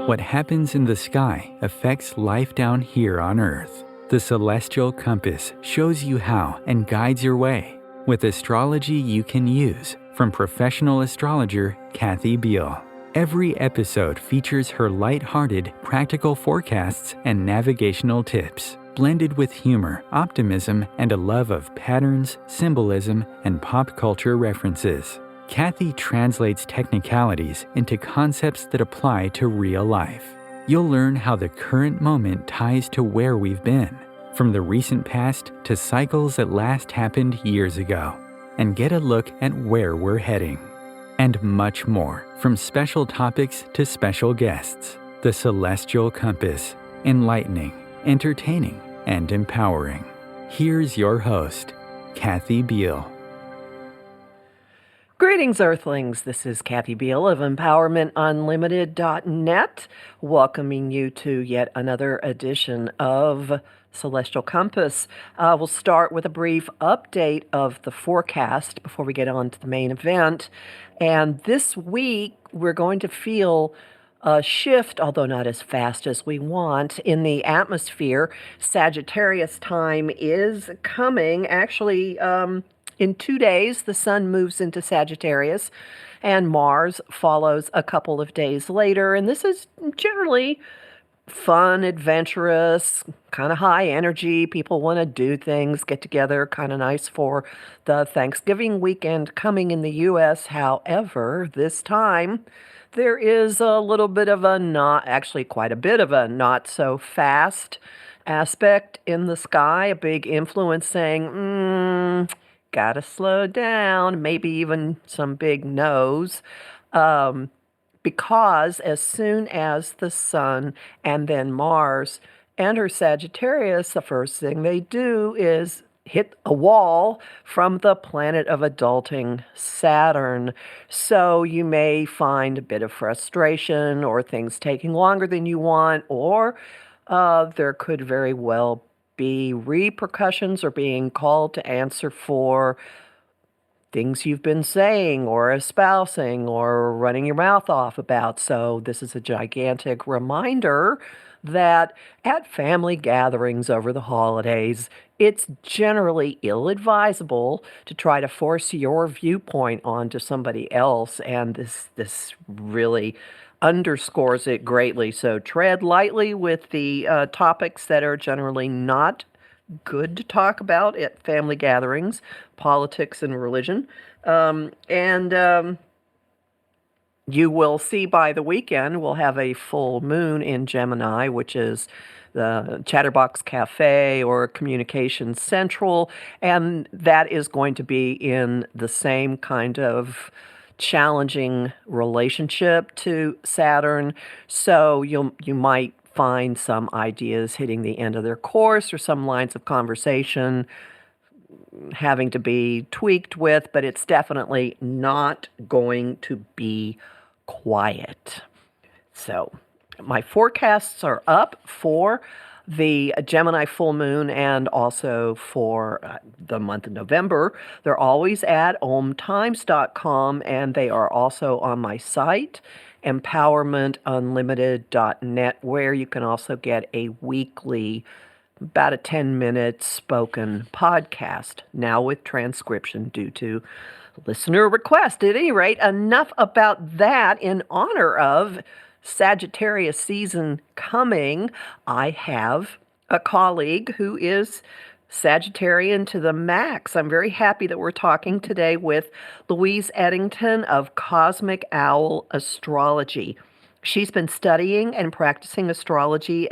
What happens in the sky affects life down here on Earth. The celestial compass shows you how and guides your way with astrology you can use from professional astrologer Kathy Beal. Every episode features her light-hearted, practical forecasts and navigational tips, blended with humor, optimism, and a love of patterns, symbolism, and pop culture references. Kathy translates technicalities into concepts that apply to real life. You'll learn how the current moment ties to where we've been, from the recent past to cycles that last happened years ago, and get a look at where we're heading. And much more, from special topics to special guests. The Celestial Compass, enlightening, entertaining, and empowering. Here's your host, Kathy Beal. Greetings, Earthlings. This is Kathy Beal of EmpowermentUnlimited.net, welcoming you to yet another edition of Celestial Compass. We'll start with a brief update of the forecast before we get on to the main event. And this week, we're going to feel a shift, although not as fast as we want, in the atmosphere. Sagittarius time is coming. Actually, in 2 days, the sun moves into Sagittarius, and Mars follows a couple of days later. And this is generally fun, adventurous, kind of high energy. People want to do things, get together, kind of nice for the Thanksgiving weekend coming in the U.S. However, this time, there is a little bit of a quite a bit of a not so fast aspect in the sky, a big influence saying, gotta slow down, maybe even some big no's, because as soon as the sun and then Mars enter Sagittarius, the first thing they do is hit a wall from the planet of adulting, Saturn. So you may find a bit of frustration or things taking longer than you want, or there could very well be repercussions or being called to answer for things you've been saying or espousing or running your mouth off about. So this is a gigantic reminder that at family gatherings over the holidays, it's generally ill-advisable to try to force your viewpoint onto somebody else, and this really underscores it greatly. So tread lightly with the topics that are generally not good to talk about at family gatherings, politics and religion. You will see by the weekend, we'll have a full moon in Gemini, which is the Chatterbox Cafe or Communications Central, and that is going to be in the same kind of challenging relationship to Saturn. So you might find some ideas hitting the end of their course or some lines of conversation having to be tweaked with, but it's definitely not going to be quiet. So my forecasts are up for the Gemini full moon and also for the month of November. They're always at omtimes.com, and they are also on my site, empowermentunlimited.net, where you can also get a weekly, about a 10-minute spoken podcast, now with transcription due to listener request. At any rate, enough about that. In honor of Sagittarius season coming, I have a colleague who is Sagittarian to the max. I'm very happy that we're talking today with Louise Edington of Cosmic Owl Astrology. She's been studying and practicing astrology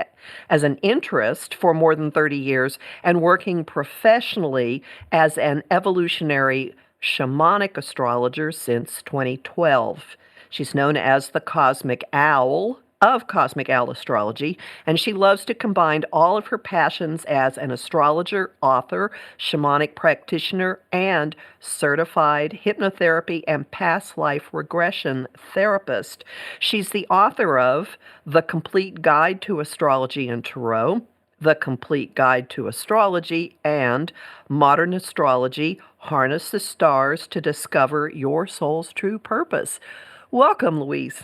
as an interest for more than 30 years and working professionally as an evolutionary shamanic astrologer since 2012. She's known as the Cosmic Owl of Cosmic Owl Astrology, and she loves to combine all of her passions as an astrologer, author, shamanic practitioner, and certified hypnotherapy and past life regression therapist. She's the author of The Complete Guide to Astrology and Tarot, The Complete Guide to Astrology, and Modern Astrology, Harness the Stars to Discover Your Soul's True Purpose. Welcome, Louise.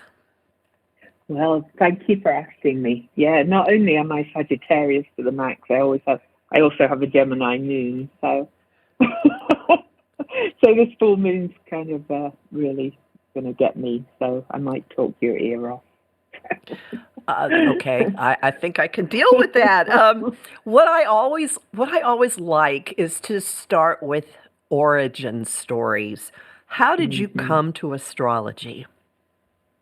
Well, thank you for asking me. Yeah, not only am I Sagittarius to the max, I also have a Gemini moon. So, so this full moon's kind of really going to get me. So I might talk your ear off. Okay, I think I can deal with that. What I always like is to start with origin stories. How did you come to astrology?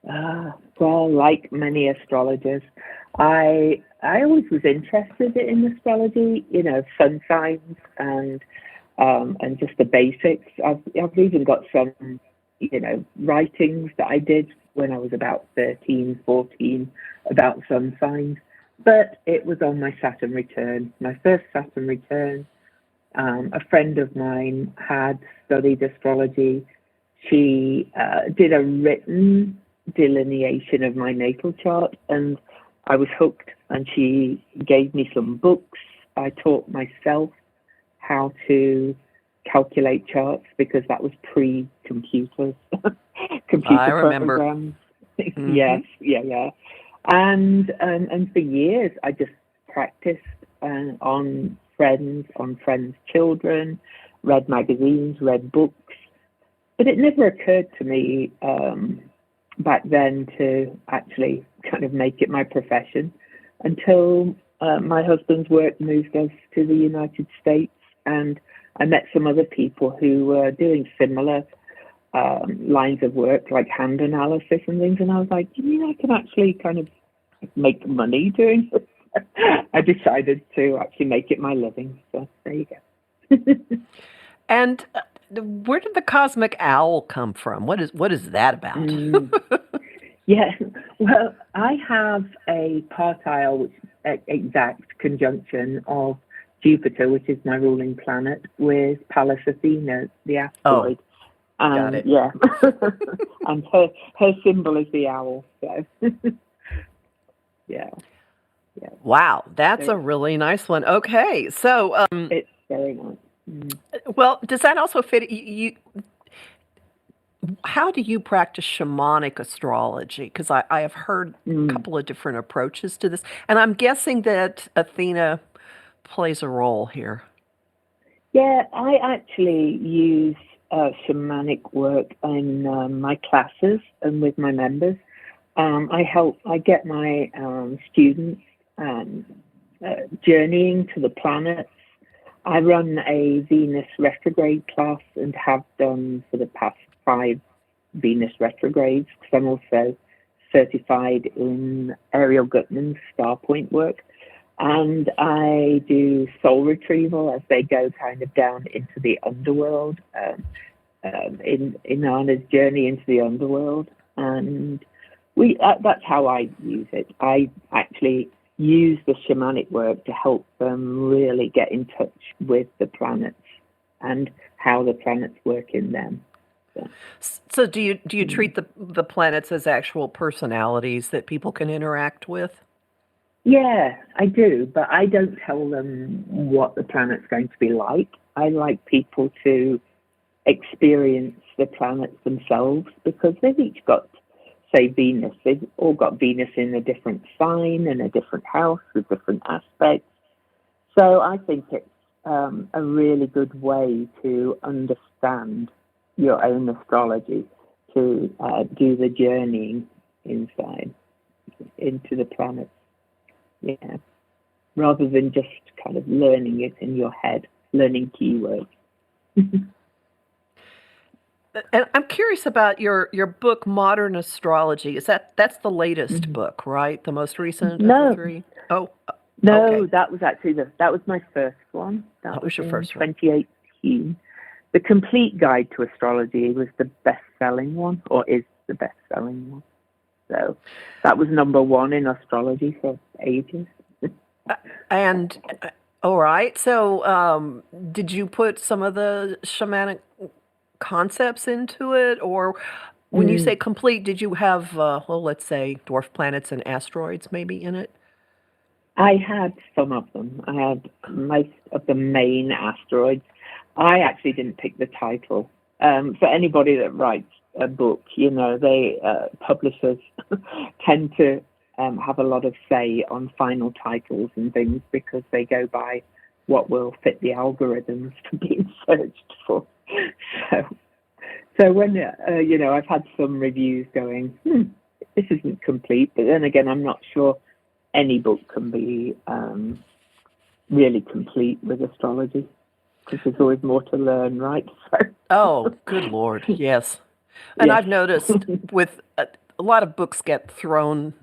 Well, like many astrologers, I always was interested in astrology. You know, sun signs and just the basics. I've even got some, you know, writings that I did when I was about 13, 14 about sun signs. But it was on my Saturn return, my first Saturn return. A friend of mine had studied astrology. She did a written delineation of my natal chart, and I was hooked. And she gave me some books. I taught myself how to calculate charts because that was pre-computers, I remember. programs. Yes, yeah. And for years I just practiced on friends' children, read magazines, read books. But it never occurred to me back then to actually kind of make it my profession until my husband's work moved us to the United States, and I met some other people who were doing similar lines of work, like hand analysis and things. And I was like, you mean I can actually kind of make money doing this? I decided to actually make it my living. So there you go. And where did the cosmic owl come from? What is that about? Yeah, well, I have a partile, which exact conjunction of Jupiter, which is my ruling planet, with Pallas Athena, the asteroid. Got it. Yeah, and her symbol is the owl. So, yeah. Wow, that's a really nice one. Okay, so it's very nice. Well, does that also fit you? How do you practice shamanic astrology? Because I have heard a couple of different approaches to this, and I'm guessing that Athena plays a role here. Yeah, I actually use shamanic work in my classes and with my members. I get my students journeying to the planets. I run a Venus retrograde class and have done for the past 5 Venus retrogrades, because I'm also certified in Ariel Gutman's star point work. And I do soul retrieval as they go kind of down into the underworld, in Anna's journey into the underworld. And that's how I use it. I actually use the shamanic work to help them really get in touch with the planets and how the planets work in them. So do you treat the planets as actual personalities that people can interact with? Yeah, I do, but I don't tell them what the planet's going to be like. I like people to experience the planets themselves, because they've each got, say, Venus. They've all got Venus in a different sign and a different house with different aspects. So I think it's a really good way to understand your own astrology, to do the journeying inside into the planets. Yeah, rather than just kind of learning it in your head, learning keywords. And I'm curious about your book, Modern Astrology. That's the latest book, right? The most recent of the 3? Oh, no, okay. That was actually that was my first one. That was your first one. 2018. The Complete Guide to Astrology was the best-selling one, or is the best-selling one. So that was number 1 in astrology for ages. And all right. So did you put some of the shamanic concepts into it, or when you say complete, did you have let's say dwarf planets and asteroids maybe in it? I had some of them. I had most of the main asteroids. I actually didn't pick the title. For anybody that writes a book, they publishers tend to have a lot of say on final titles and things because they go by what will fit the algorithms for being searched for. So when I've had some reviews going, this isn't complete, but then again, I'm not sure any book can be really complete with astrology, because there's always more to learn, right? Oh, good Lord, yes. And Yes. I've noticed with a lot of books get thrown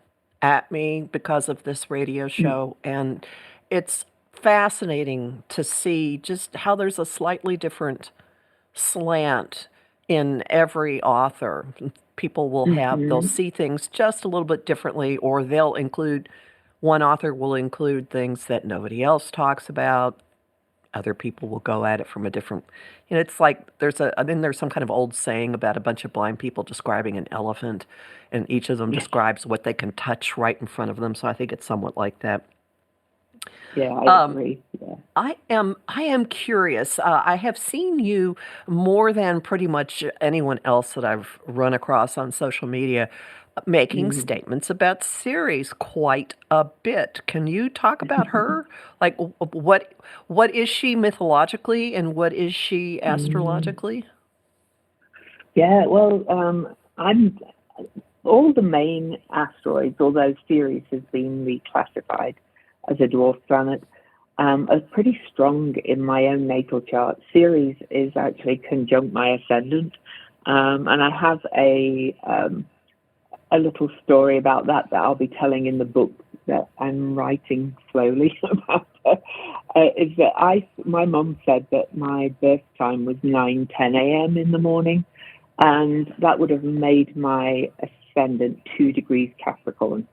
at me because of this radio show, and it's fascinating to see just how there's a slightly different slant in every author. People will they'll see things just a little bit differently, or one author will include things that nobody else talks about. Other people will go at it from a different, it's like there's some kind of old saying about a bunch of blind people describing an elephant, and each of them describes what they can touch right in front of them. So I think it's somewhat like that. Yeah, I agree. Yeah. I am curious. I have seen you more than pretty much anyone else that I've run across on social media making statements about Ceres quite a bit. Can you talk about her? Like, what is she mythologically, and what is she astrologically? Yeah, well, I'm all the main asteroids, although Ceres has been reclassified as a dwarf planet, are pretty strong in my own natal chart. Ceres is actually conjunct my ascendant, and I have a little story about that I'll be telling in the book that I'm writing slowly about. Is that my mum said that my birth time was 9:10 a.m. in the morning, and that would have made my ascendant 2 degrees Capricorn.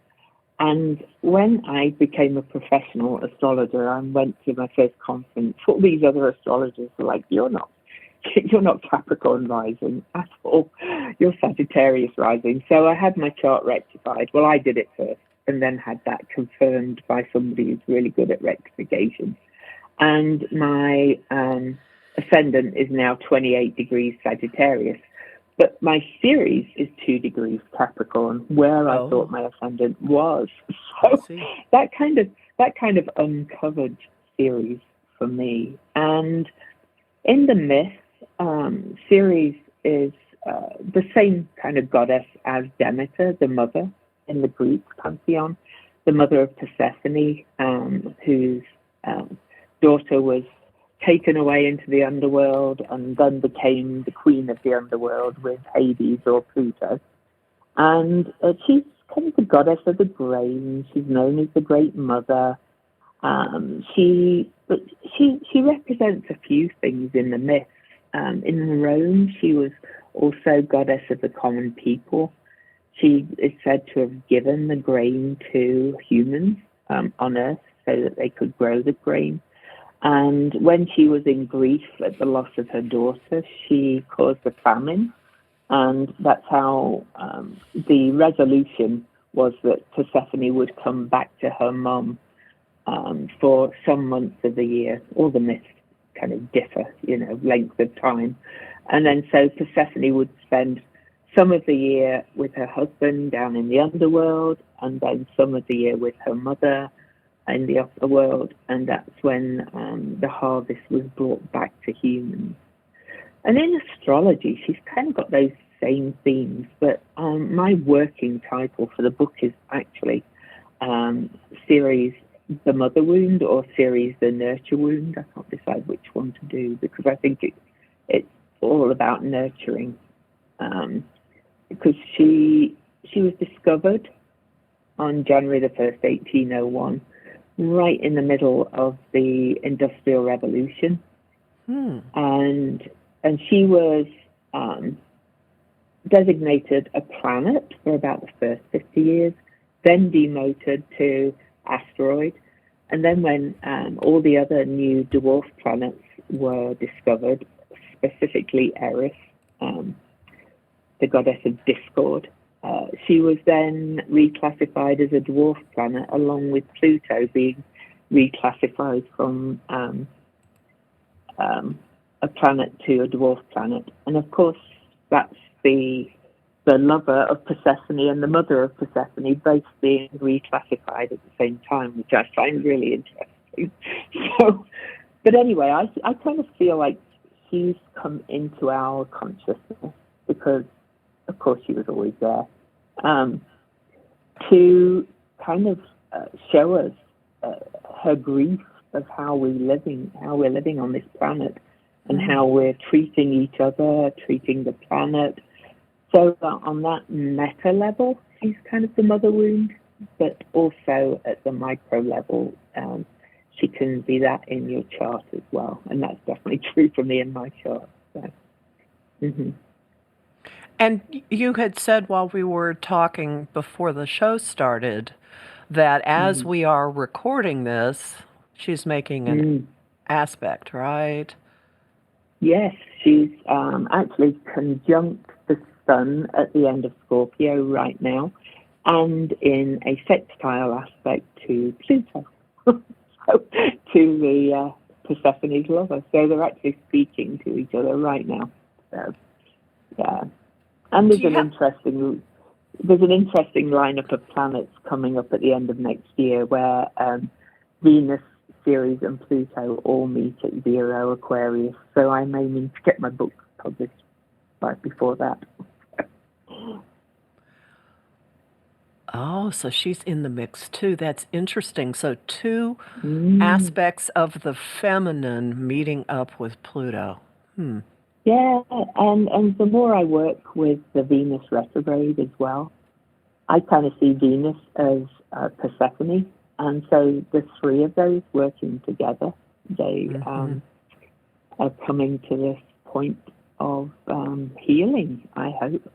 And when I became a professional astrologer and went to my first conference, all these other astrologers were like, you're not Capricorn rising at all. You're Sagittarius rising. So I had my chart rectified. Well, I did it first and then had that confirmed by somebody who's really good at rectification. And my ascendant is now 28 degrees Sagittarius. But my Ceres is 2 degrees Capricorn, where I thought my ascendant was. So that kind of uncovered Ceres for me. And in the myth, Ceres is the same kind of goddess as Demeter, the mother in the Greek pantheon, the mother of Persephone, whose daughter was taken away into the underworld and then became the queen of the underworld with Hades or Pluto. And she's kind of the goddess of the grain. She's known as the Great Mother. She represents a few things in the myth. In Rome, she was also goddess of the common people. She is said to have given the grain to humans on Earth so that they could grow the grain. And when she was in grief at the loss of her daughter, she caused a famine. And that's how the resolution was that Persephone would come back to her mum for some months of the year. All the myths kind of differ, length of time. And then so Persephone would spend some of the year with her husband down in the underworld, and then some of the year with her mother in the upper world, and that's when the harvest was brought back to humans. And in astrology, she's kind of got those same themes, but my working title for the book is actually Ceres, the mother wound, or Ceres, the nurture wound. I can't decide which one to do, because I think it's all about nurturing, because she was discovered on January the 1st, 1801, right in the middle of the Industrial Revolution. And she was designated a planet for about the first 50 years, then demoted to asteroid. And then when all the other new dwarf planets were discovered, specifically Eris, the goddess of discord, she was then reclassified as a dwarf planet, along with Pluto being reclassified from a planet to a dwarf planet. And of course, that's the lover of Persephone and the mother of Persephone both being reclassified at the same time, which I find really interesting. So, but anyway, I kind of feel like she's come into our consciousness because, of course, she was always there, to kind of show us her grief of how we're living on this planet, and how we're treating each other, treating the planet. So on that meta level, she's kind of the mother wound, but also at the micro level, she can be that in your chart as well. And that's definitely true for me in my chart. So. Mm-hmm. And you had said while we were talking before the show started that as we are recording this, she's making an aspect, right? Yes, she's actually conjunct the Sun at the end of Scorpio right now, and in a sextile aspect to Pluto, so, to the Persephone's lover. So they're actually speaking to each other right now. So, yeah, and there's an interesting lineup of planets coming up at the end of next year where Venus, Ceres, and Pluto all meet at 0 Aquarius. So I'm aiming to get my book published right before that. Oh, so she's in the mix too. That's interesting. So two aspects of the feminine meeting up with Pluto. Yeah, and the more I work with the Venus retrograde as well, I kind of see Venus as Persephone, and so the three of those working together, they are coming to this point of healing, I hope.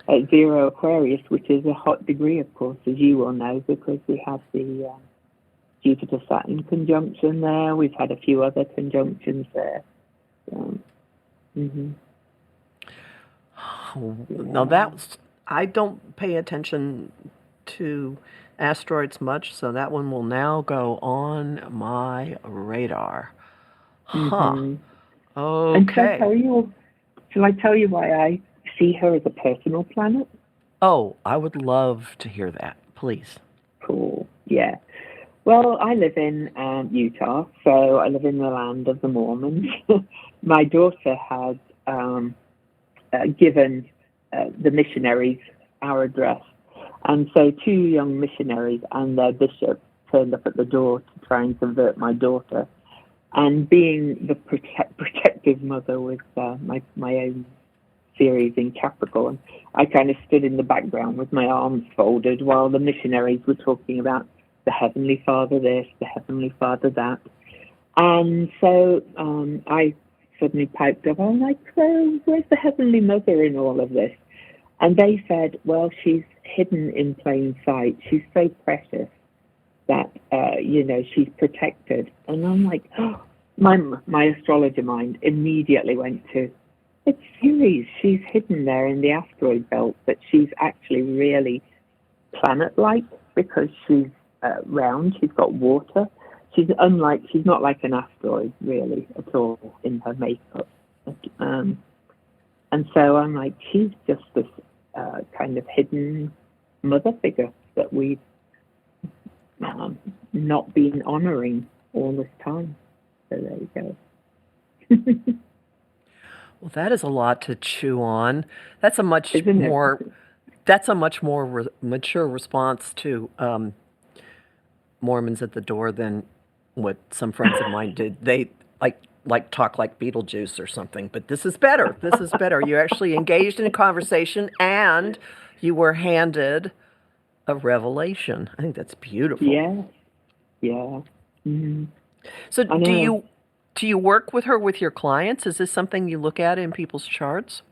At 0 Aquarius, which is a hot degree, of course, as you will know, because we have the Jupiter-Saturn conjunction there. We've had a few other conjunctions there. Now I don't pay attention to asteroids much, so that one will now go on my radar. Okay. And shall I tell you why I see her as a personal planet? Oh, I would love to hear that, please. Cool. Yeah. Well, I live in Utah, so I live in the land of the Mormons. My daughter had given the missionaries our address, and so 2 young missionaries and their bishop turned up at the door to try and convert my daughter. And being the protective mother with my own Ceres in Capricorn, I kind of stood in the background with my arms folded while the missionaries were talking about the Heavenly Father this, the Heavenly Father that. And so I suddenly piped up, I'm like, so where's the Heavenly Mother in all of this? And they said, well, she's hidden in plain sight. She's so precious that, she's protected. And I'm like, oh, my astrologer mind immediately went to, it's Ceres. She's hidden there in the asteroid belt, but she's actually really planet-like because she's round. She's got water. She's not like an asteroid really at all in her makeup. And so I'm like, she's just this kind of hidden mother figure that we've not been honoring all this time. So there you go. Well, that is a lot to chew on. That's a much more mature response to Mormons at the door than what some friends of mine did. They like talk like Beetlejuice or something. But this is better. This is better. You actually engaged in a conversation and you were handed a revelation. I think that's beautiful. Yeah. Yeah. Mm-hmm. So do you work with her with your clients? Is this something you look at in people's charts?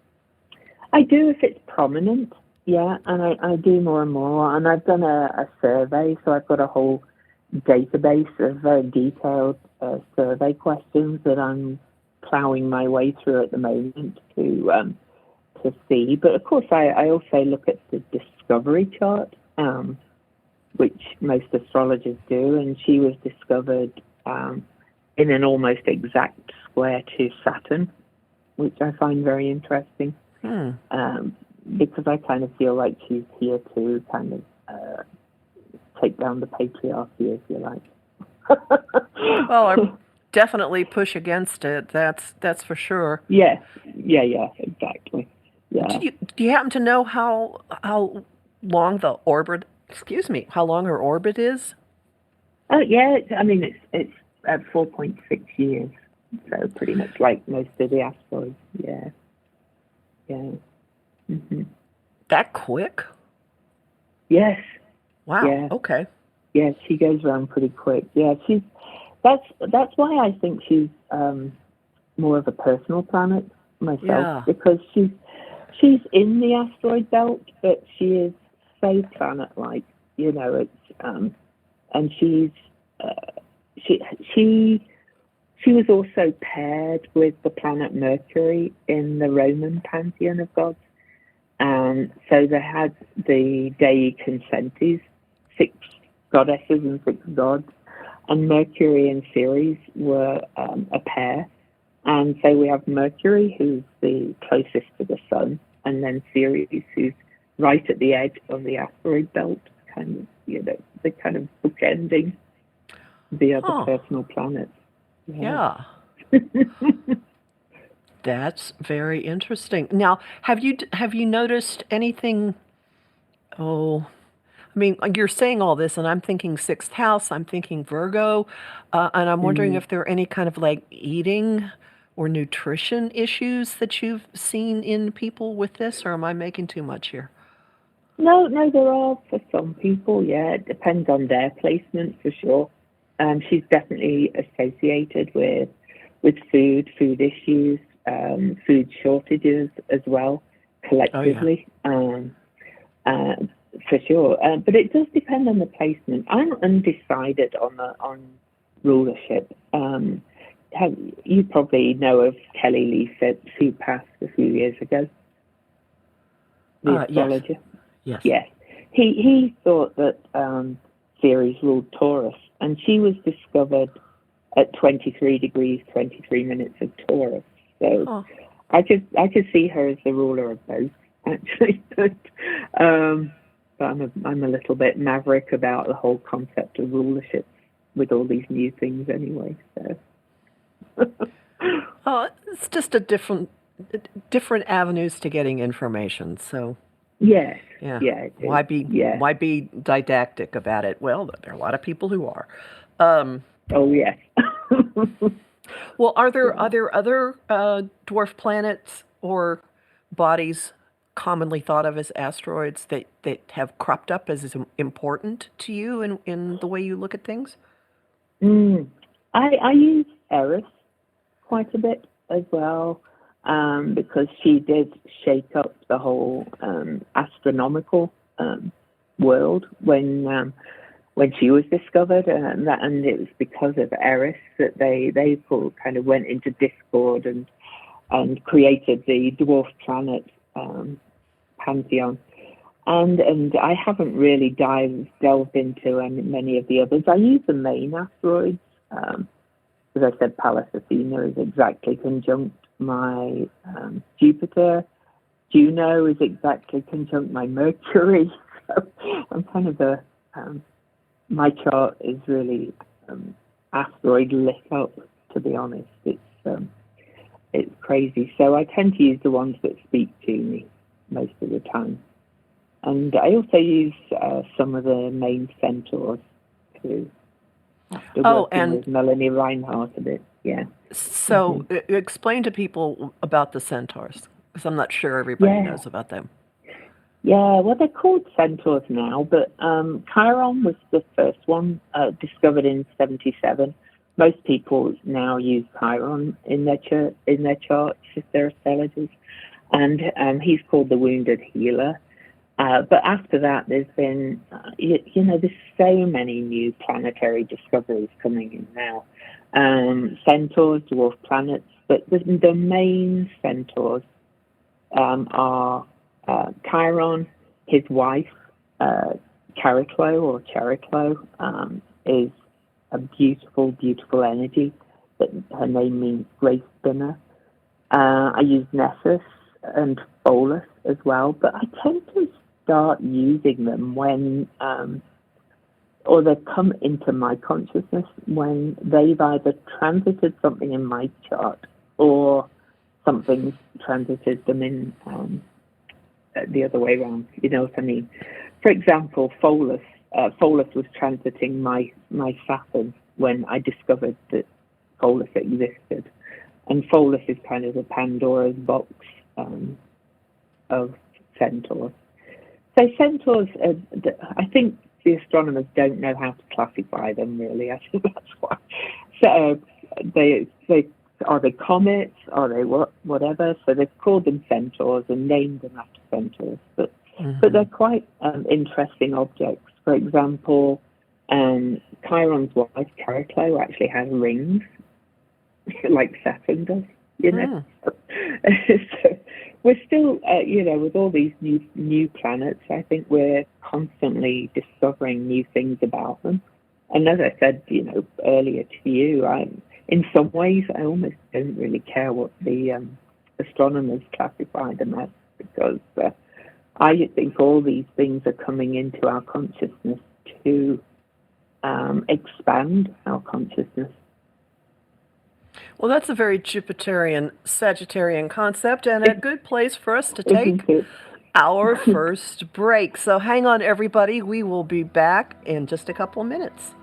I do if it's prominent, yeah, and I do more and more. And I've done a survey, so I've got a whole database of very detailed survey questions that I'm plowing my way through at the moment to see. But of course, I also look at the discovery chart, which most astrologers do, and she was discovered in an almost exact square to Saturn, which I find very interesting. because I kind of feel like she's here to kind of take down the patriarchy, if you like. Well, or definitely push against it. That's for sure. Yeah, exactly. Yeah. Do you happen to know how long the orbit? Excuse me, how long her orbit is? Oh yeah, I mean it's at 4.6 years, so pretty much like most of the asteroids. Yeah. Mm-hmm. That quick? Yes. Wow. Yeah. Okay. Yeah, she goes around pretty quick. Yeah, that's why I think she's more of a personal planet myself, because she's in the asteroid belt, but she is so planet-like. It's and she was also paired with the planet Mercury in the Roman pantheon of gods. So they had the Dei Consentes, 6 goddesses and 6 gods, and Mercury and Ceres were a pair. And so we have Mercury, who's the closest to the sun, and then Ceres, who's right at the edge of the asteroid belt, kind of, the kind of bookending the other personal planets. Yeah. That's very interesting. Now, have you noticed anything? Oh, I mean, you're saying all this, and I'm thinking 6th house. I'm thinking Virgo, and I'm wondering if there are any kind of like eating or nutrition issues that you've seen in people with this, or am I making too much here? No, there are for some people. Yeah, it depends on their placement for sure. She's definitely associated with food issues, food shortages as well, collectively. Oh, yeah. For sure. But it does depend on the placement. I'm undecided on rulership. You probably know of Kelly Lee Phipps, who passed a few years ago, the astrologer. Yes. He thought that Ceres ruled Taurus, and she was discovered at 23 degrees 23 minutes of Taurus. So I could see her as the ruler of both, actually. But I'm a little bit maverick about the whole concept of rulership with all these new things anyway. So. It's just a different avenues to getting information. So. Yes. Yeah. Yeah. Why be didactic about it? Well, there are a lot of people who are. Oh yes. Well, are there other dwarf planets or bodies commonly thought of as asteroids that have cropped up as important to you in the way you look at things? I use Ceres quite a bit as well, because she did shake up the whole astronomical world when she was discovered, and it was because of Eris that they kind of went into discord and created the dwarf planet pantheon. And I haven't really delved into many of the others. I use the main asteroids. As I said, Pallas Athena is exactly conjunct my Jupiter. Juno is exactly conjunct my Mercury. So I'm kind of my chart is really asteroid lit up, to be honest. It's crazy. So I tend to use the ones that speak to me most of the time. And I also use some of the main centaurs too. After working with Melanie Reinhardt a bit, yeah. So explain to people about the centaurs, because I'm not sure everybody knows about them. Yeah, well, they're called centaurs now, but Chiron was the first one discovered in 1977. Most people now use Chiron in their charts if they're astrologers, and he's called the wounded healer. But after that, there's been, there's so many new planetary discoveries coming in now. Centaurs, dwarf planets, but the main centaurs are Chiron. His wife, Chariklo is a beautiful, beautiful energy. But her name means grace spinner. I use Nessus and Pholus as well, but I tend to start using them when, or they come into my consciousness when they've either transited something in my chart or something's transited them in the other way around. You know what I mean? For example, Pholus was transiting my Saturn when I discovered that Pholus existed. And Pholus is kind of the Pandora's box of centaurs. So centaurs, I think the astronomers don't know how to classify them, really. I think that's why. So are they comets? Are they whatever? So they've called them centaurs and named them after centaurs. But they're quite interesting objects. For example, Chiron's wife, Chariclo, actually has rings, like Saturn does, you know. So we're still, with all these new planets, I think we're constantly discovering new things about them. And as I said, earlier to you, in some ways, I almost don't really care what the astronomers classify them as, because I think all these things are coming into our consciousness to expand our consciousness. Well, that's a very Jupiterian, Sagittarian concept, and a good place for us to take our first break. So hang on, everybody. We will be back in just a couple of minutes.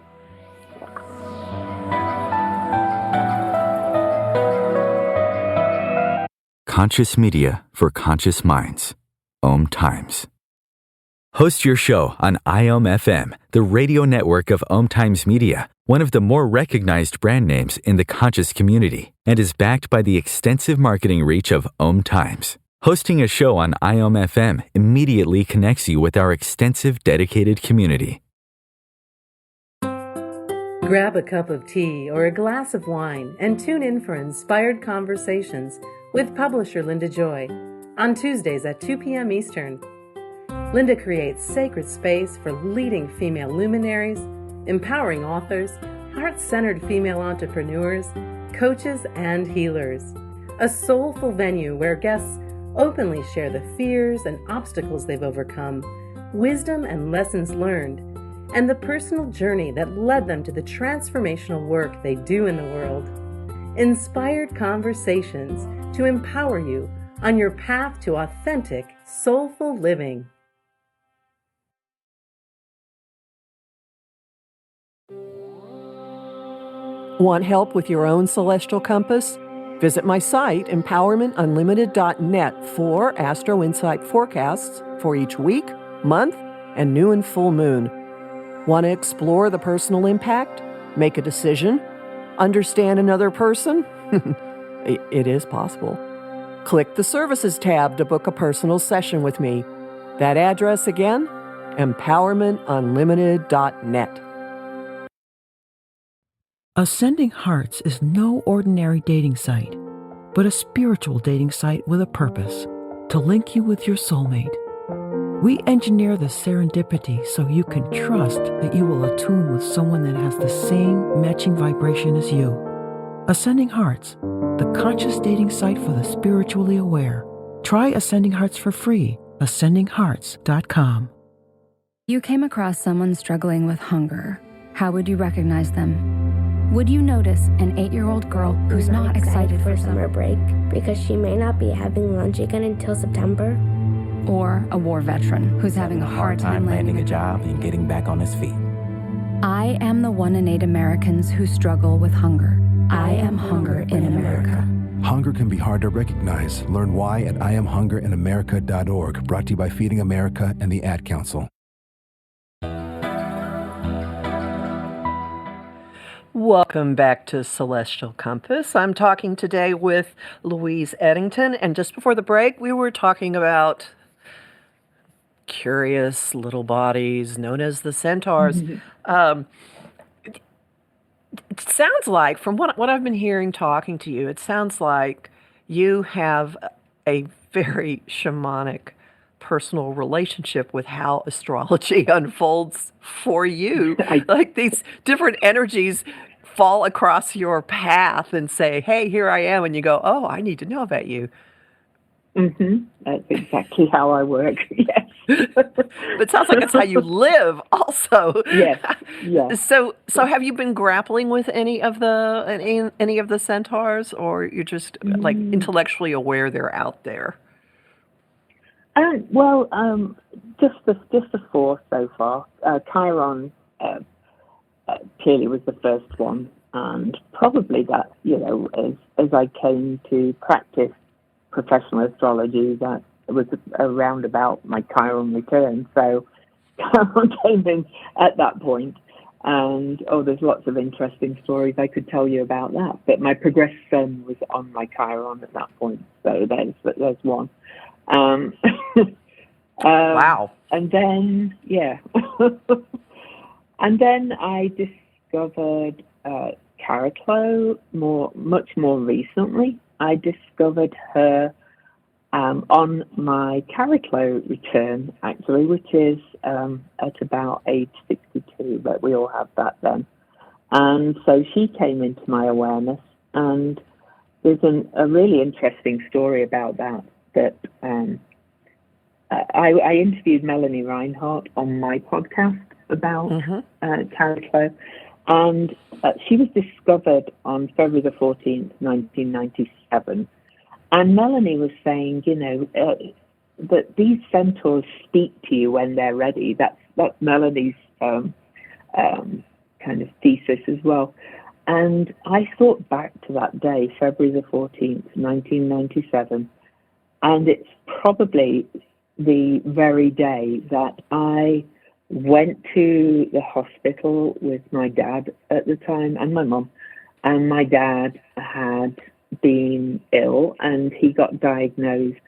Conscious media for conscious minds. Om Times. Host your show on IOM FM, the radio network of Om Times Media, one of the more recognized brand names in the conscious community, and is backed by the extensive marketing reach of Om Times. Hosting a show on IOM FM immediately connects you with our extensive dedicated community. Grab a cup of tea or a glass of wine and tune in for Inspired Conversations with publisher Linda Joy on Tuesdays at 2 p.m. Eastern. Linda creates sacred space for leading female luminaries, empowering authors, heart-centered female entrepreneurs, coaches, and healers. A soulful venue where guests openly share the fears and obstacles they've overcome, wisdom and lessons learned, and the personal journey that led them to the transformational work they do in the world. Inspired Conversations to empower you on your path to authentic, soulful living. Want help with your own celestial compass? Visit my site, empowermentunlimited.net, for Astro Insight forecasts for each week, month, and new and full moon. Want to explore the personal impact? Make a decision? Understand another person? It is possible. Click the Services tab to book a personal session with me. That address again, empowermentunlimited.net. Ascending Hearts is no ordinary dating site, but a spiritual dating site with a purpose, to link you with your soulmate. We engineer the serendipity so you can trust that you will attune with someone that has the same matching vibration as you. Ascending Hearts, the conscious dating site for the spiritually aware. Try Ascending Hearts for free, ascendinghearts.com. You came across someone struggling with hunger. How would you recognize them? Would you notice an 8-year-old girl who's not excited for summer break because she may not be having lunch again until September? Or a war veteran who's having a hard time landing a job and getting back on his feet? I am the 1 in 8 Americans who struggle with hunger. I am hunger in America. Hunger can be hard to recognize. Learn why at IamHungerInAmerica.org. Brought to you by Feeding America and the Ad Council. Welcome back to Celestial Compass. I'm talking today with Louise Edington, and just before the break, we were talking about curious little bodies known as the centaurs. It sounds like, from what I've been hearing talking to you, it sounds like you have a very shamanic personal relationship with how astrology unfolds for you. Like these different energies fall across your path and say, hey, here I am. And you go, oh, I need to know about you. That's exactly how I work. Yes. But it sounds like it's how you live also. Yes. Yes. So have you been grappling with any of the centaurs, or you're just like intellectually aware they're out there? Just the four so far. Chiron clearly was the first one, and probably that, as I came to practice professional astrology, that was around about my Chiron return. So Chiron came in at that point, and there's lots of interesting stories I could tell you about that. But my progressed sun was on my Chiron at that point, so there's one. Wow. And then, and then I discovered Caraclo much more recently. I discovered her on my Caraclo return, actually, which is at about age 62, but we all have that then. And so she came into my awareness, and there's a really interesting story about that I interviewed Melanie Reinhardt on my podcast about Caraclo, and she was discovered on February the 14th, 1997. And Melanie was saying, that these centaurs speak to you when they're ready. That's Melanie's kind of thesis as well. And I thought back to that day, February the 14th, 1997, and it's probably the very day that I went to the hospital with my dad at the time and my mum. And my dad had been ill, and he got diagnosed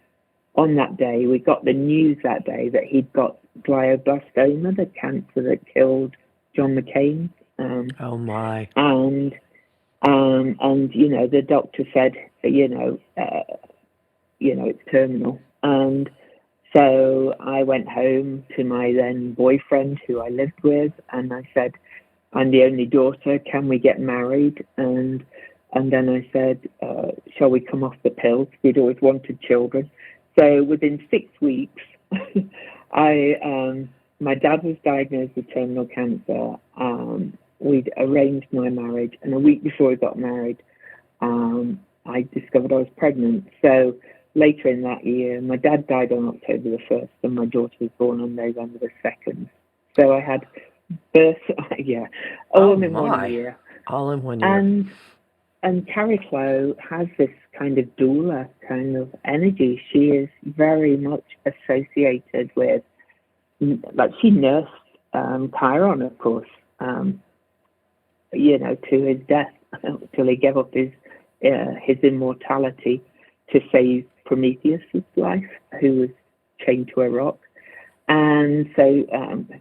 on that day. We got the news that day that he'd got glioblastoma, the cancer that killed John McCain. Oh my! And the doctor said, it's terminal. And so I went home to my then boyfriend, who I lived with, and I said, I'm the only daughter. Can we get married? And then I said, shall we come off the pills? We'd always wanted children. So within 6 weeks, my dad was diagnosed with terminal cancer. We'd arranged my marriage, and a week before we got married, I discovered I was pregnant. So later in that year, my dad died on October the 1st, and my daughter was born on November the 2nd. So I had birth, all in 1 year. All in 1 year. And Caraclo has this kind of doula kind of energy. She is very much associated with, she nursed Chiron, of course, to his death, till he gave up his immortality to save Prometheus' life, who was chained to a rock. And so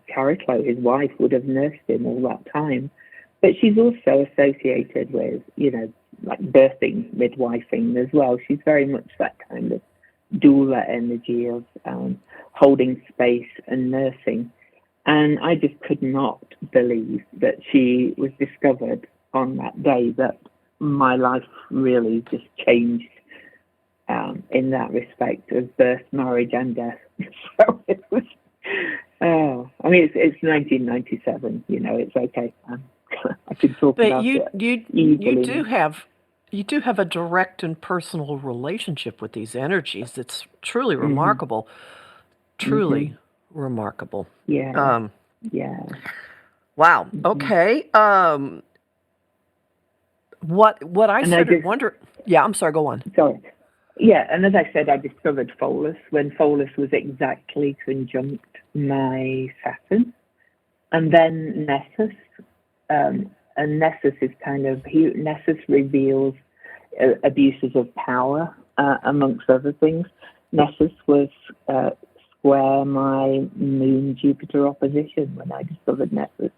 Caraclo, his wife, would have nursed him all that time. But she's also associated with, birthing, midwifing as well. She's very much that kind of doula energy of holding space and nursing. And I just could not believe that she was discovered on that day, that my life really just changed in that respect of birth, marriage, and death. So it was, it's 1997, it's okay. I could talk about it. But you do have a direct and personal relationship with these energies. It's truly remarkable. Truly remarkable. Yeah. Wow. Okay. What I started wondering. Yeah, I'm sorry. Go on. Sorry. Yeah, and as I said, I discovered Pholus when Pholus was exactly conjunct my Saturn, and then Nessus. And Nessus is Nessus reveals abuses of power, amongst other things. Nessus was square my Moon-Jupiter opposition when I discovered Nessus.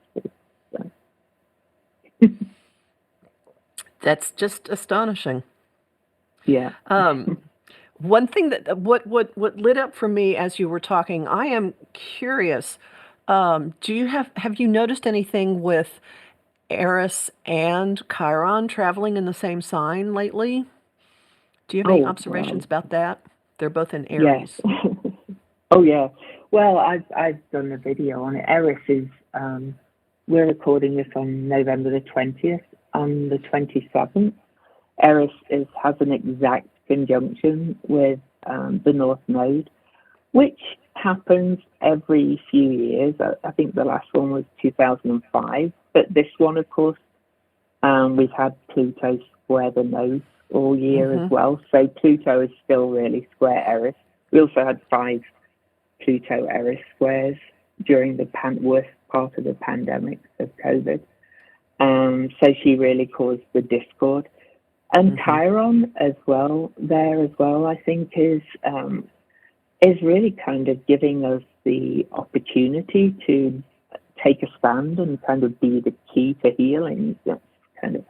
So. That's just astonishing. Yeah. One thing that what lit up for me as you were talking, I am curious. Have you noticed anything with Eris and Chiron traveling in the same sign lately? Do you have any observations about that They're both in Yeah. Aries. Oh, yeah. Well, I've done a video on it. Eris is, we're recording this on November the 20th. On the 27th, Eris has an exact conjunction with the North Node, which happens every few years. I think the last one was 2005, but this one, of course, we've had Pluto square the node all year as well. So Pluto is still really square Eris. We also had 5 Pluto Eris squares during the worst part of the pandemic of COVID. So she really caused the discord. And Chiron as well, I think is really kind of giving us the opportunity to take a stand and kind of be the key to healing. That's kind of,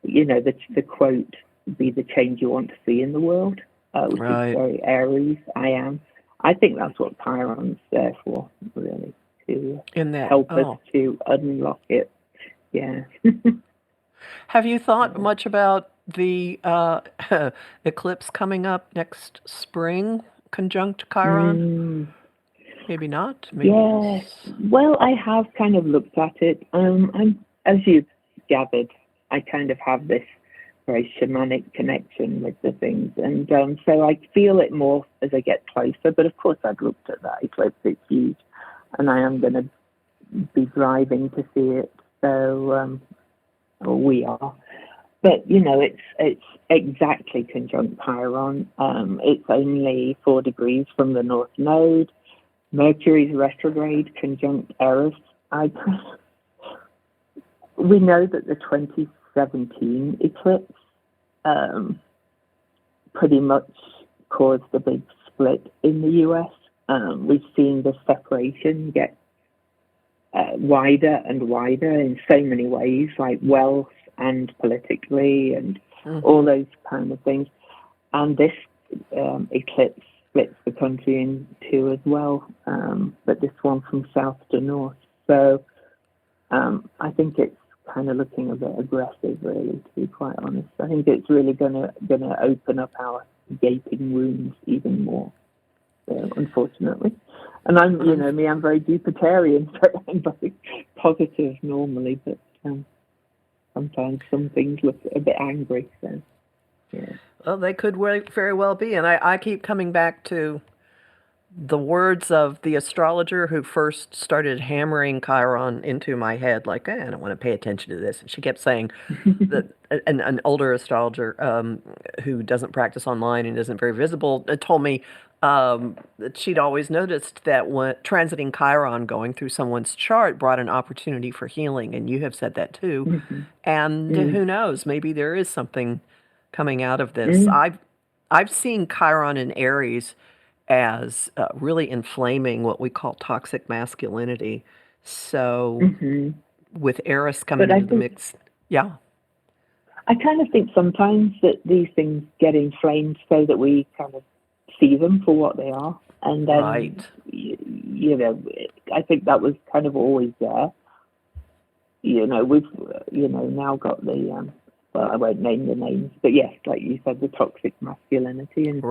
the quote, be the change you want to see in the world, which is very Aries, I think that's what Chiron's there for, really, to help us to unlock it. Yeah. Have you thought much about the eclipse coming up next spring, conjunct Chiron? Maybe not. Maybe Yeah. Well, I have kind of looked at it. As you gathered, I kind of have this very shamanic connection with the things, and so I feel it more as I get closer. But of course, I've looked at that eclipse; it's huge, and I am going to be driving to see it. So, or we are. But it's exactly conjunct Chiron. It's only 4 degrees from the North Node. Mercury's retrograde conjunct Eris. We know that the 2017 eclipse pretty much caused a big split in the US. We've seen the separation get wider and wider in so many ways, like wealth and politically and all those kind of things. And this eclipse splits the country in 2 as well, but this one from south to north. So I think it's kind of looking a bit aggressive, really, to be quite honest. I think it's really gonna open up our gaping wounds even more, unfortunately. And I'm very Jupiterian, so I'm very positive normally, but sometimes some things look a bit angry. So, yeah. Well, they could very well be, and I keep coming back to the words of the astrologer who first started hammering Chiron into my head, like, I don't want to pay attention to this. And she kept saying that an older astrologer who doesn't practice online and isn't very visible told me that she'd always noticed that when transiting Chiron going through someone's chart brought an opportunity for healing, and you have said that too. And who knows, maybe there is something coming out of this. I've seen Chiron in Aries as really inflaming what we call toxic masculinity. So with Eris coming into the mix, I kind of think sometimes that these things get inflamed so that we kind of see them for what they are. And then, I think that was kind of always there. We've, now got the, well, I won't name the names, but yes, like you said, the toxic masculinity and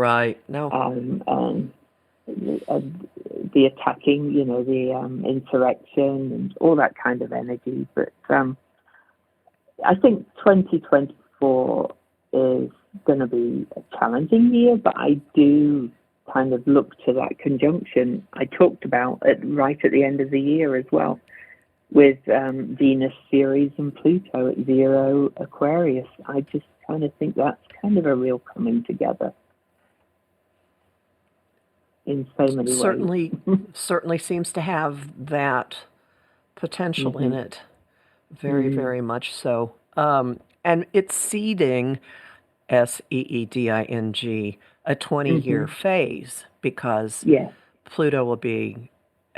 the attacking, the insurrection and all that kind of energy. But I think 2024 is going to be a challenging year, but I do kind of look to that conjunction I talked about right at the end of the year as well, with Venus, Ceres, and Pluto at 0 Aquarius. I just kind of think that's kind of a real coming together in so many ways. Certainly seems to have that potential in it. Very, very much so. And it's seeding, SEEDING, a 20-year phase, because Pluto will be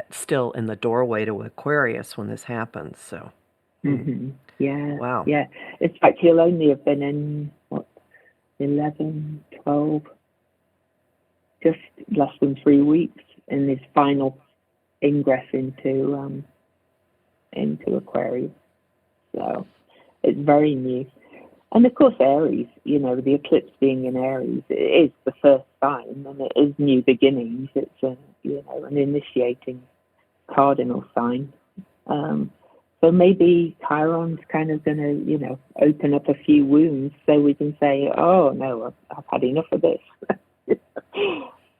still in the doorway to Aquarius when this happens. So, yeah, wow, yeah. In fact, he'll only have been in 11, 12, just less than 3 weeks in his final ingress into Aquarius. So it's very new. And of course, Aries, the eclipse being in Aries, it is the first sign, and it is new beginnings. It's an initiating cardinal sign. So maybe Chiron's kind of going to, open up a few wounds so we can say, oh no, I've had enough of this.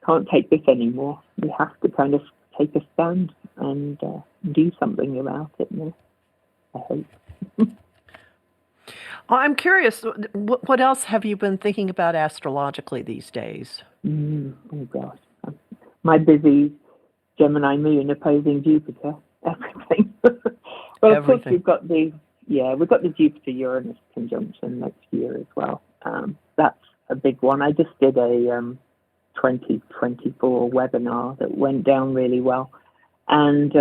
Can't take this anymore. We have to kind of take a stand and do something about it. I hope. I'm curious, what else have you been thinking about astrologically these days? Oh gosh, my busy Gemini moon opposing Jupiter, everything. Well, of course we've got the Jupiter Uranus conjunction next year as well. That's a big one. I just did a 2024 webinar that went down really well, and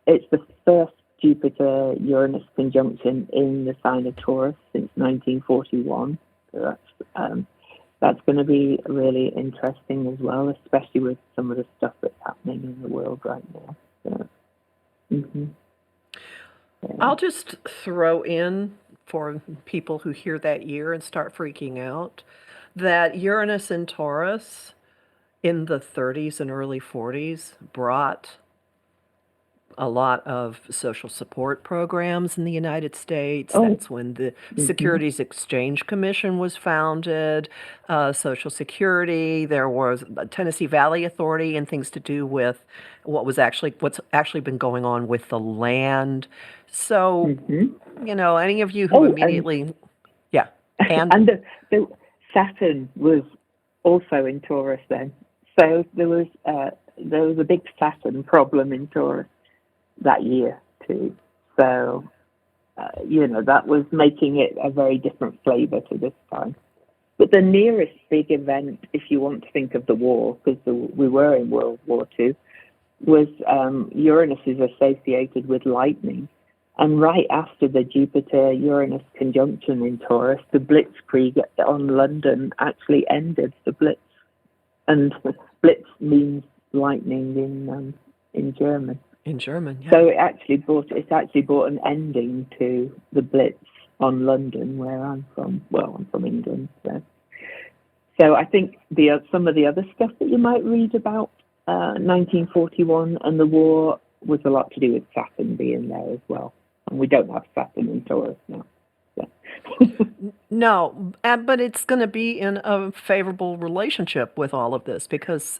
it's the first Jupiter-Uranus conjunction in the sign of Taurus since 1941. So that's going to be really interesting as well, especially with some of the stuff that's happening in the world right now. So, I'll just throw in for people who hear that year and start freaking out that Uranus in Taurus in the 30s and early 40s brought a lot of social support programs in the United States. That's when the Securities Exchange Commission was founded, Social Security. There was the Tennessee Valley Authority and things to do with what's actually been going on with the land. So, any of you who immediately, and the Saturn was also in Taurus then. So there was a big Saturn problem in Taurus that year too. So, that was making it a very different flavor to this time. But the nearest big event, if you want to think of the war, because we were in World War II, was Uranus is associated with lightning. And right after the Jupiter-Uranus conjunction in Taurus, the Blitzkrieg on London actually ended the Blitz. And Blitz means lightning in German. In German, yeah. So it actually brought an ending to the Blitz on London, where I'm from. Well, I'm from England, so I think some of the other stuff that you might read about 1941 and the war was a lot to do with Saturn being there as well, and we don't have Saturn in Taurus now. So. No, but it's going to be in a favorable relationship with all of this because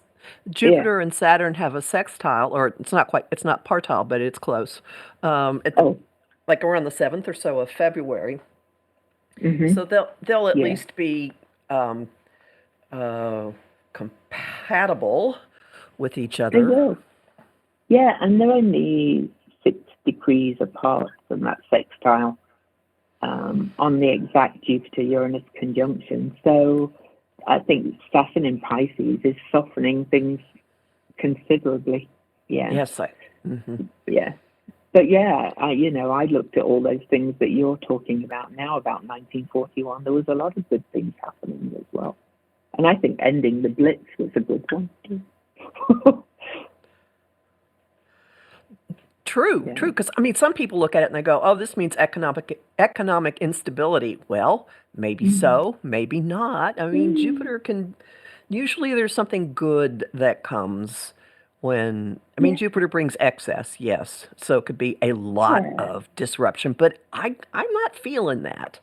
Jupiter and Saturn have a sextile, or it's not partile, but it's close. Like around the 7th or so of February. So they'll at least be compatible with each other. They will. Yeah, and they're only 6 degrees apart from that sextile on the exact Jupiter-Uranus conjunction. So I think Saturn in Pisces is softening things considerably. Yeah. Yes. Yeah. But I looked at all those things that you're talking about now about 1941. There was a lot of good things happening as well. And I think ending the Blitz was a good one too. True. Because some people look at it and they go, "Oh, this means economic instability." Well, maybe so, maybe not. Jupiter can. Usually, there's something good that comes when. Jupiter brings excess, yes. So it could be a lot of disruption, but I'm not feeling that.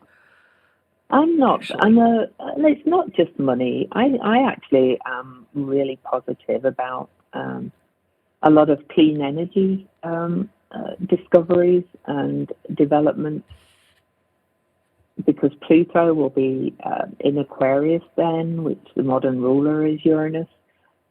I'm not. It's not just money. I actually am really positive about a lot of clean energy discoveries and developments, because Pluto will be in Aquarius then, which the modern ruler is Uranus.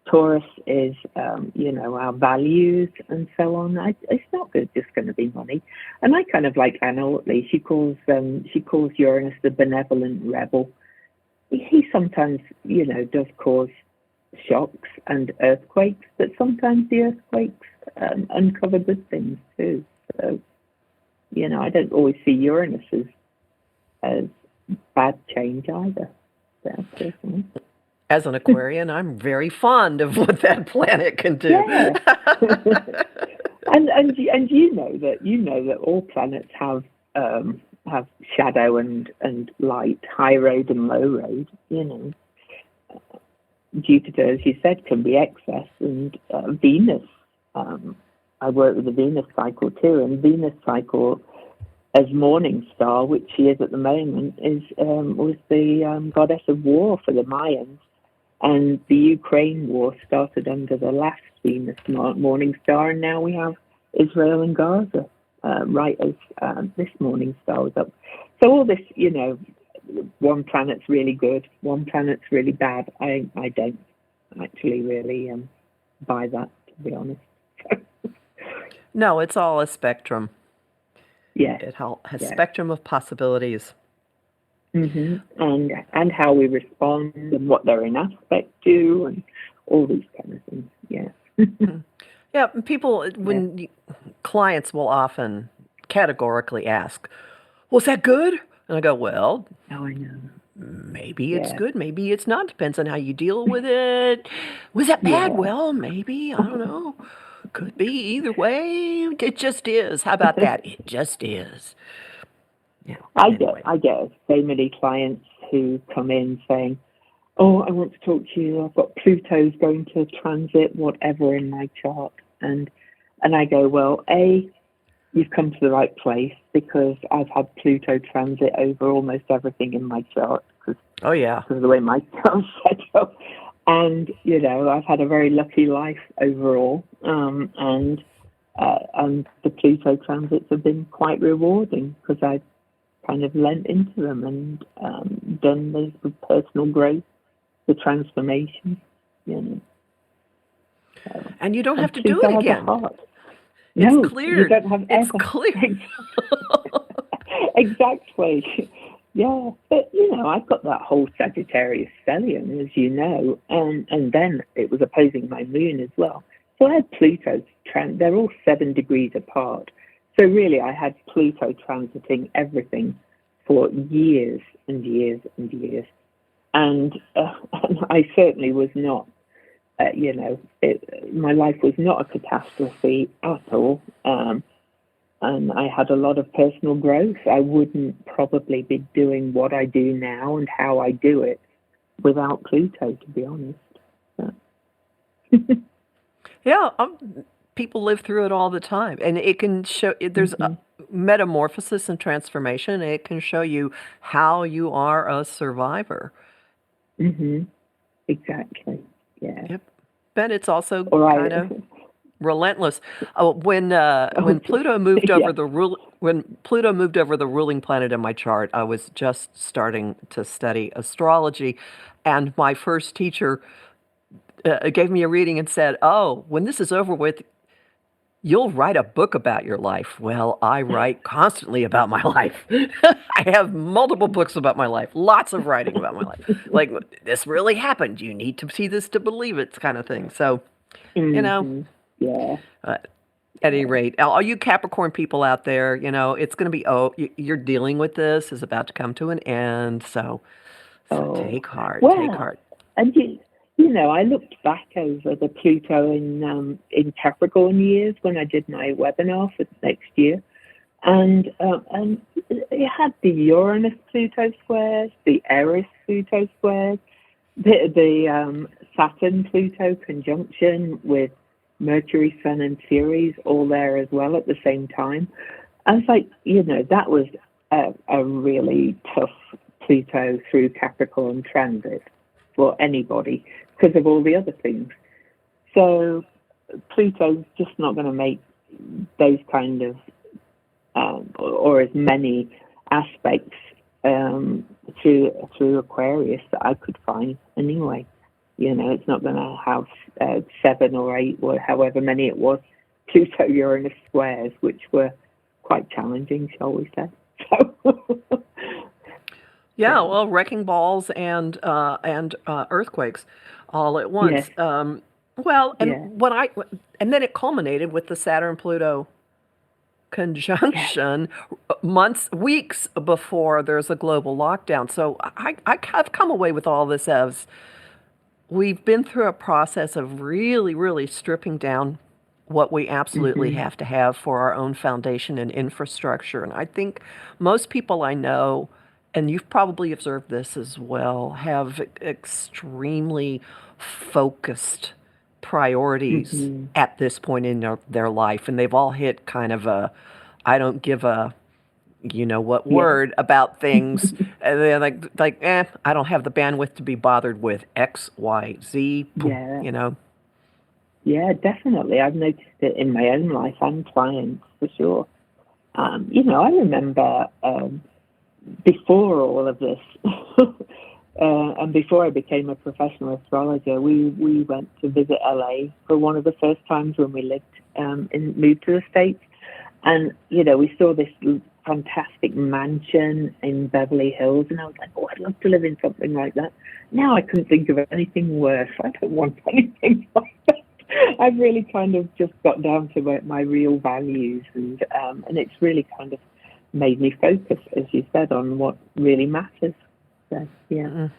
Taurus is, our values and so on. It's not just going to be money. And I kind of like Anna Otley. She calls Uranus the benevolent rebel. He sometimes, does cause shocks and earthquakes, but sometimes the earthquakes uncover good things too. So, I don't always see Uranus as bad change either. Personally. As an Aquarian, I'm very fond of what that planet can do. Yeah. and you know that all planets have have shadow and light, high road and low road. You know, Jupiter, as you said, can be excess, and Venus. I work with the Venus cycle too, and Venus cycle as morning star, which she is at the moment, was the goddess of war for the Mayans, and the Ukraine war started under the last Venus morning star, and now we have Israel and Gaza right as this morning star was up. So all this, you know, one planet's really good, one planet's really bad. I don't actually really buy that, to be honest. No, it's all a spectrum. Yeah, It has spectrum of possibilities. Mm-hmm. And how we respond and what they're in aspect to and all these kind of things. Yeah. Yeah, people, clients will often categorically ask, was that good? And I go, well, Oh, I know. maybe it's good, maybe it's not. Depends on how you deal with it. Was that bad? Yeah. Well, maybe. I don't know. Could be either way. It just is. How about that? It just is. Yeah. I anyway. get so many clients who come in saying, oh, I want to talk to you. I've got Pluto's going to transit whatever in my chart. And I go, well, A, you've come to the right place, because I've had Pluto transit over almost everything in my chart. Oh, yeah. Because of the way my chart's set up. And, you know, I've had a very lucky life overall. And the Pluto transits have been quite rewarding, because I've kind of lent into them and done the personal growth, the transformation, you know. So, and you don't have to do it again. No, It's cleared. you don't have It's ever. cleared. Exactly. Yeah, but you know, I've got that whole Sagittarius stellium, as you know, and then it was opposing my moon as well. So I had Pluto they're all 7 degrees apart. So really, I had Pluto transiting everything for years and years and years, and I certainly was not. You know, my life was not a catastrophe at all. And I had a lot of personal growth. I wouldn't probably be doing what I do now and how I do it without Pluto, to be honest. Yeah, people live through it all the time. And it can show, there's a metamorphosis and transformation. It can show you how you are a survivor. Mm-hmm. Exactly. Yeah. Yep. But it's also Or kind of relentless. When Pluto moved over when Pluto moved over the ruling planet in my chart, I was just starting to study astrology, and my first teacher gave me a reading and said, "Oh, when this is over with, you'll write a book about your life." Well, I write constantly about my life. I have multiple books about my life, lots of writing about my life. Like, this really happened. You need to see this to believe it, kind of thing. So, you know. Yeah. At any rate, all you Capricorn people out there, you know, it's going to be, you're dealing with this, is about to come to an end. So take heart, take heart. And you know, I looked back over the Pluto in Capricorn years when I did my webinar for next year, and it had the Uranus Pluto squares, the Eris Pluto squares, the Saturn Pluto conjunction with Mercury, Sun, and Ceres all there as well at the same time. I was like, you know, that was a really tough Pluto through Capricorn transit for anybody because of all the other things. So Pluto's just not going to make those kind of, or as many aspects through Aquarius that I could find anyway. You know, it's not going to have 7 or 8 or however many it was Pluto-Uranus squares, which were quite challenging, shall we say. So, yeah, well, wrecking balls and earthquakes all at once. Yes. And then it culminated with the Saturn-Pluto conjunction weeks before there's a global lockdown. So I've come away with all this as we've been through a process of really, really stripping down what we absolutely have to have for our own foundation and infrastructure. And I think most people I know, and you've probably observed this as well, have extremely focused priorities at this point in their life. And they've all hit kind of a, I don't give a, you know what word about things. And they're like, I don't have the bandwidth to be bothered with X, Y, Z, you know. Yeah, definitely. I've noticed it in my own life and clients for sure. You know, I remember before all of this, and before I became a professional astrologer, we went to visit LA for one of the first times when we moved to the States. And, you know, we saw this fantastic mansion in Beverly Hills, and I was like, oh, I'd love to live in something like that. Now I couldn't think of anything worse. I don't want anything like that. I've really kind of just got down to my real values, and it's really kind of made me focus, as you said, on what really matters. So, yeah.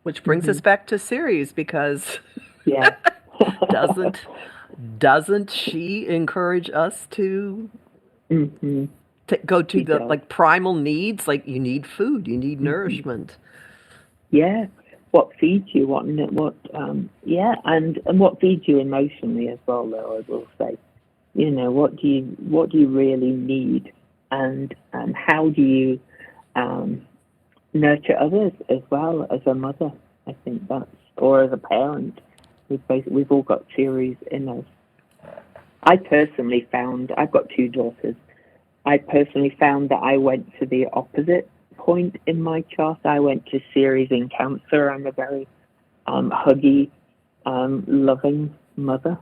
Which brings us back to Ceres, because yeah, doesn't she encourage us to go to the like primal needs? Like, you need food, you need nourishment. Yeah. What feeds you, and what feeds you emotionally as well, though, I will say. You know, what do you really need, and how do you nurture others as well as a mother? I think or as a parent. We've all got Ceres in us. I personally found, I've got 2 daughters. I personally found that I went to the opposite point in my chart. I went to Ceres in Cancer. I'm a very huggy, loving mother,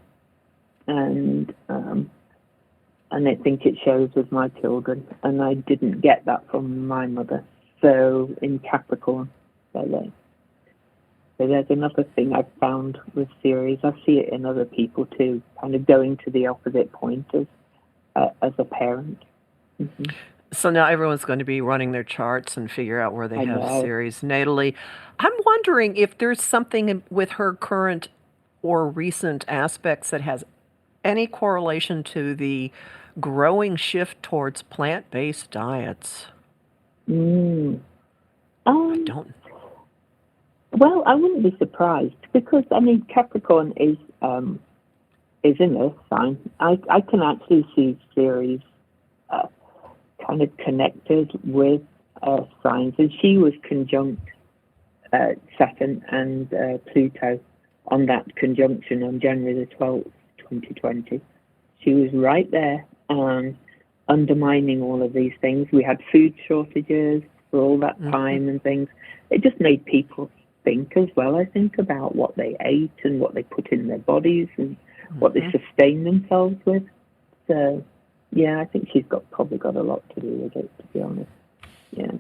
and I think it shows with my children. And I didn't get that from my mother. So in Capricorn, so there's another thing I've found with Ceres. I see it in other people too, kind of going to the opposite point as a parent. So now everyone's going to be running their charts and figure out where they have Ceres natally. I'm wondering if there's something with her current or recent aspects that has any correlation to the growing shift towards plant-based diets. I don't. Well, I wouldn't be surprised, because I mean Capricorn is an Earth sign. I can actually see Ceres kind of connected with Earth signs, and she was conjunct Saturn and Pluto on that conjunction on January the 12th, 2020. She was right there, undermining all of these things. We had food shortages for all that time and things. It just made people think as well, I think, about what they ate and what they put in their bodies and what they sustain themselves with. So, yeah, I think she's probably got a lot to do with it, to be honest. Yeah.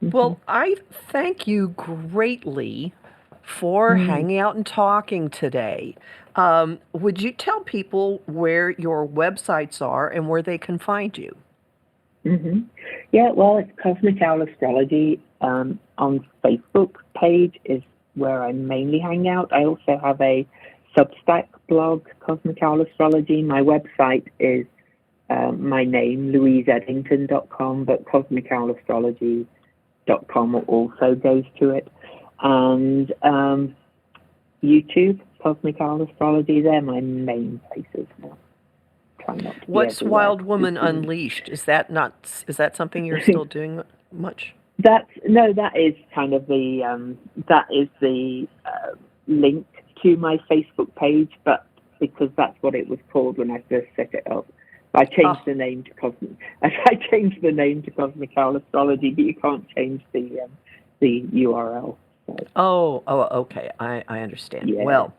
Well, I thank you greatly for hanging out and talking today. Would you tell people where your websites are and where they can find you? Yeah, well, it's Cosmic Owl Astrology on Facebook page is where I mainly hang out. I also have a Substack blog, Cosmic Owl Astrology. My website is my name, louiseedington.com, but cosmicowlastrology.com also goes to it. And YouTube, Cosmic Owl Astrology, they're my main places now. What's Wild Woman Unleashed? Is that something you're still doing much? That is kind of the link to my Facebook page, but because that's what it was called when I first set it up. I changed the name to Cosmic Owl Astrology, but you can't change the URL. So. Okay. I understand. Yeah. Well,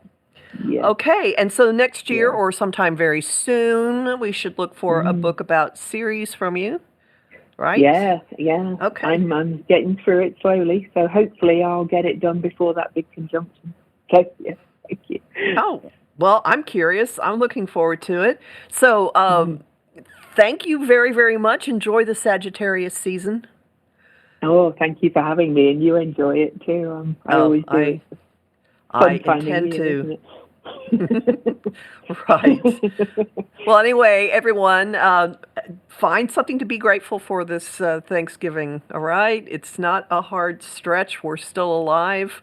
okay. And so next year or sometime very soon, we should look for a book about Ceres from you, right? Yeah. Okay. I'm getting through it slowly, so hopefully I'll get it done before that big conjunction. Okay. Yeah. Thank you. Oh, well, I'm curious. I'm looking forward to it. So, thank you very, very much. Enjoy the Sagittarius season. Oh, thank you for having me, and you enjoy it too. I always do. I intend to. Right. Well, anyway, everyone, find something to be grateful for this Thanksgiving, all right? It's not a hard stretch. We're still alive.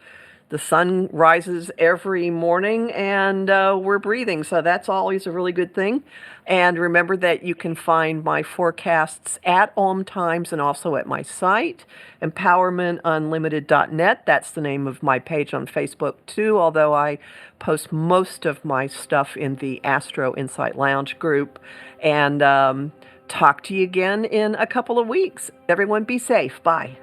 The sun rises every morning, and we're breathing, so that's always a really good thing. And remember that you can find my forecasts at Om Times and also at my site, empowermentunlimited.net. That's the name of my page on Facebook, too, although I post most of my stuff in the Astro Insight Lounge group. And talk to you again in a couple of weeks. Everyone be safe. Bye.